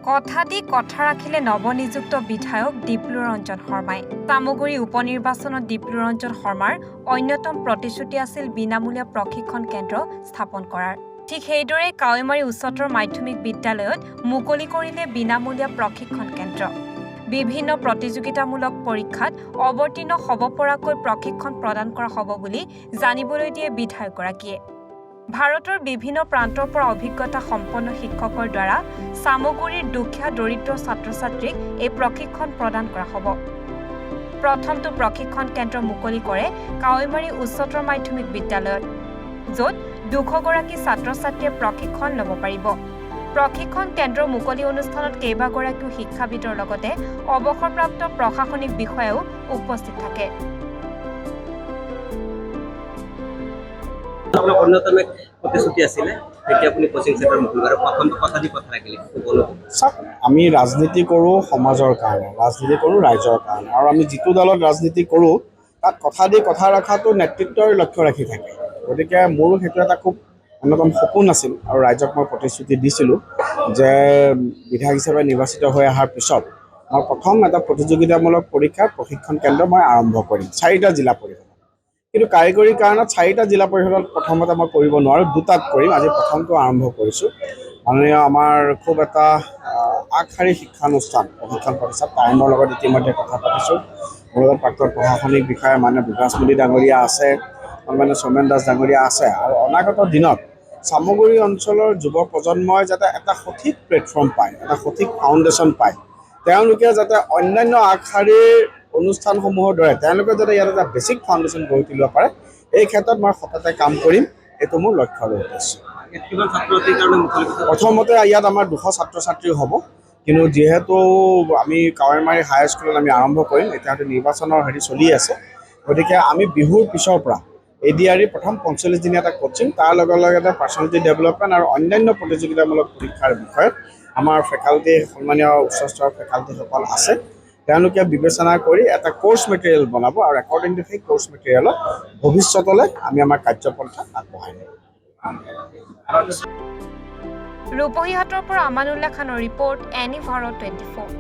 কথা দি কথা ৰাখিলে নৱনিযুক্ত বিধায়ক ডিপ্লু ৰঞ্জন শৰ্মাই চামগুৰি উপনিৰ্বাচনত ডিপ্লু ৰঞ্জন শৰ্মাৰ অন্যতম প্ৰতিশ্ৰুতি আছিল বিনামূলীয়া প্ৰশিক্ষণ কেন্দ্ৰ স্থাপন কৰাৰ। ঠিক সেইদৰে কাৱৈমাৰী উচ্চতৰ মাধ্যমিক বিদ্যালয়ত মুকলি কৰিলে বিনামূলীয়া প্ৰশিক্ষণ কেন্দ্ৰ। বিভিন্ন প্ৰতিযোগিতামূলক পৰীক্ষাত অৱতীৰ্ণ হ'ব পৰাকৈ প্ৰশিক্ষণ প্ৰদান কৰা হ'ব বুলি জানিবলৈ দিয়ে বিধায়কগৰাকীয়ে। ভাৰতৰ বিভিন্ন প্ৰান্তৰ পৰা অভিজ্ঞতা সম্পন্ন শিক্ষকৰ দ্বাৰা চামগুৰিৰ দুখীয়া দৰিদ্ৰ ছাত্ৰ-ছাত্ৰীক এই প্ৰশিক্ষণ প্ৰদান কৰা হ'ব। প্ৰথমটো প্ৰশিক্ষণ কেন্দ্ৰ মুকলি কৰে কাৱৈমাৰী উচ্চতৰ মাধ্যমিক বিদ্যালয়ত, য'ত 200 গৰাকী ছাত্ৰ-ছাত্ৰীয়ে প্ৰশিক্ষণ ল'ব পাৰিব। প্ৰশিক্ষণ কেন্দ্ৰৰ মুকলি অনুষ্ঠানত কেইবাগৰাকীও শিক্ষাবিদৰ লগতে অৱসৰপ্ৰাপ্ত প্ৰশাসনিক বিষয়াও উপস্থিত থাকে। অন্যতম প্ৰতিশ্ৰুতি আছিলে এতিয়া আপুনি কোচিং চেণ্টাৰ মুকলি কৰে, প্ৰথমটো কথা দি কথা ৰাখিলে। আমি ৰাজনীতি কৰোঁ সমাজৰ কাৰণে, ৰাজনীতি কৰোঁ ৰাইজৰ কাৰণে, আৰু আমি যিটো দলত ৰাজনীতি কৰোঁ তাত কথা দি কথা ৰখাটো নেতৃত্বৰ লক্ষ্য ৰাখি থাকে। গতিকে মোৰো সেইটো এটা খুব অন্যতম সপোন আছিল, আৰু ৰাইজক মই প্ৰতিশ্ৰুতি দিছিলোঁ যে বিধায়ক হিচাপে নিৰ্বাচিত হৈ অহাৰ পিছত মই প্ৰথম এটা প্ৰতিযোগিতামূলক পৰীক্ষাৰ প্ৰশিক্ষণ কেন্দ্ৰ মই আৰম্ভ কৰিম 4টা জিলা পৰিষদত। কিন্তু কাৰিকৰী কাৰণত 4টা জিলা পৰিষদত প্ৰথমতে মই কৰিব নোৱাৰোঁ, 2টাত কৰিম। আজি প্ৰথমটো আৰম্ভ কৰিছোঁ। মাননীয় আমাৰ খুব এটা আগশাৰী শিক্ষানুষ্ঠান প্ৰশিক্ষণ প্ৰতিষ্ঠান টাইমৰ লগত ইতিমধ্যে কথা পাতিছোঁ। মোৰ লগত প্ৰাক্তন প্ৰশাসনিক বিষয়া মানে বিকাশমুলি ডাঙৰীয়া আছে, মানে সৌমেন দাস ডাঙৰীয়া আছে, আৰু অনাগত দিনত চামগুৰি অঞ্চলৰ যুৱ প্ৰজন্মই যাতে এটা সঠিক প্লেটফৰ্ম পায়, এটা সঠিক ফাউণ্ডেশ্যন পায়, তেওঁলোকে যাতে অন্যান্য আগশাৰীৰ অনুষ্ঠানসমূহৰ দৰে তেওঁলোকে যাতে ইয়াত এটা বেছিক ফাউণ্ডেশ্যন গঢ়ি তুলিব পাৰে, এই ক্ষেত্ৰত মই সততে কাম কৰিম। এইটো মোৰ লক্ষ্য আৰু উদ্দেশ্য। প্ৰথমতে ইয়াত আমাৰ 200 ছাত্ৰ-ছাত্ৰী হ'ব, কিন্তু যিহেতু আমি কাৱৈমাৰী হাইস্কুলত আমি আৰম্ভ কৰিম, এতিয়াতো নিৰ্বাচনৰ চলি আছে, গতিকে আমি বিহুৰ পিছৰ পৰা ADRE প্ৰথম 45 দিনীয়া এটা কোচিং, তাৰ লগে লগে এটা পাৰ্চনেলিটি ডেভেলপমেণ্ট আৰু অন্যান্য প্ৰতিযোগিতামূলক পৰীক্ষাৰ বিষয়ত আমাৰ ফেকাল্টি, সন্মানীয় উচ্চস্তৰৰ ফেকাল্টিসকল আছে, তেওঁলোকে বিবেচনা কৰি এটা কোৰ্চ মেটেৰিয়েল বনাব, আৰু একৰ্ডিং টু সেই কোৰ্চ মেটেৰিয়েলত ভৱিষ্যতলৈ আমি আমাৰ কাৰ্যপন্থা আগবঢ়াই নিম। ৰূপহীহাটৰ পৰা আমানুল্লাহ খানৰ ৰিপৰ্ট, এনি ভাৰত 24।